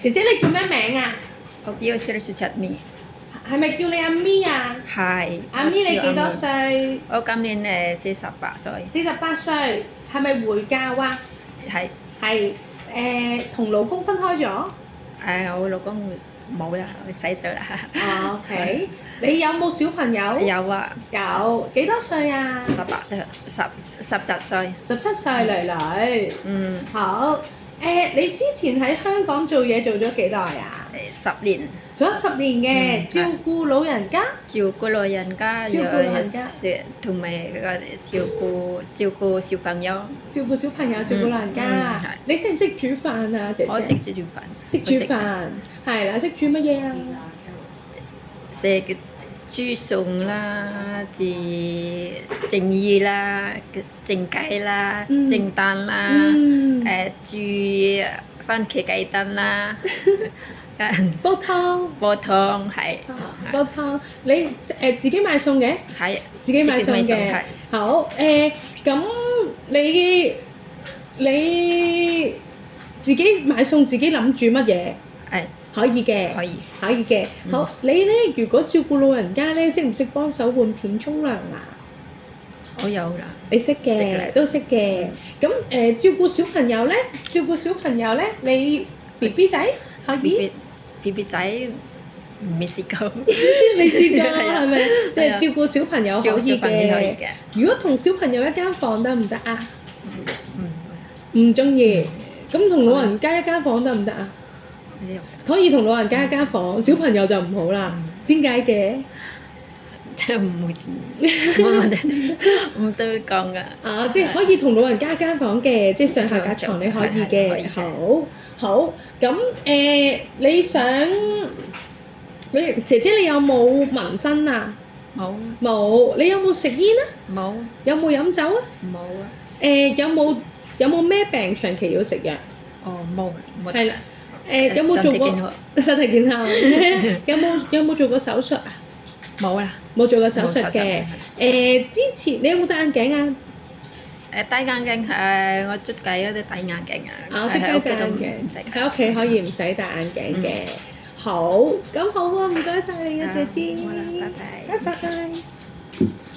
姐姐你叫咩名啊？我叫薛雪柒咪，係咪叫你阿咪啊？係。阿咪你幾多歲？我今年48歲， 48歲，係咪回教啊？係係同老公分開咗？我老公冇啦，佢死咗啦。哦，OK。你有冇小朋友？有啊，有幾多歲啊17歲。 ？17歲，女女。嗯，好。你之前喺香港做嘢做咗幾耐啊？ 10年做咗10年嘅，照顧老人家。照顧老人家，照顧老人家同埋照顧小朋友。照顧小朋友，照顧老人家。係你識唔識煮飯啊，姐姐？我識煮飯，識煮飯，係啦，識煮乜嘢啊？食豬餸啦，蒸魚啦，蒸雞啦，蒸蛋啦，煮番茄雞蛋啦，煲湯。煲湯係煲湯，你自己買餸嘅？係自己買餸嘅係。好咁你自己買餸，自己諗住乜嘢？係可以嘅，可以。可以嘅。好，你咧如果照顧老人家咧，識唔識幫手換片沖涼啊？我有啦，你識識嘅，嘅都識嘅。咁照顧小朋友咧，你 BB 仔可以？ BB 仔未試過，未試過係啊係咪？即係係啊照顧小朋友可以照小朋友可以嘅。嘅。如果同小朋友一間房得唔得啊？嗯，唔中意。咁同老人家一間房得唔得啊？可以同老人家一間房，小朋友就唔好啦。點解嘅？即係冇問題，唔都講噶。啊，即係可以同老人家一間房嘅，即係上下格床你可以嘅。可以嘅好，好。咁你姐姐你有冇紋身啊？冇冇。你有冇食煙啊？冇有冇飲酒啊？冇啊！有冇咩病長期要食藥？哦，冇冇。係啦。有冇做過身體健康？有冇做過手術啊？冇啦，冇做過手術冇手嘅術。之前你有冇戴眼鏡啊？戴眼鏡我出街嗰啲戴眼鏡啊。啊，即係戴眼鏡，喺屋企可以唔使戴眼鏡嘅。好，咁好啊，唔該晒你啊，姐姐。好啦，拜拜。拜拜。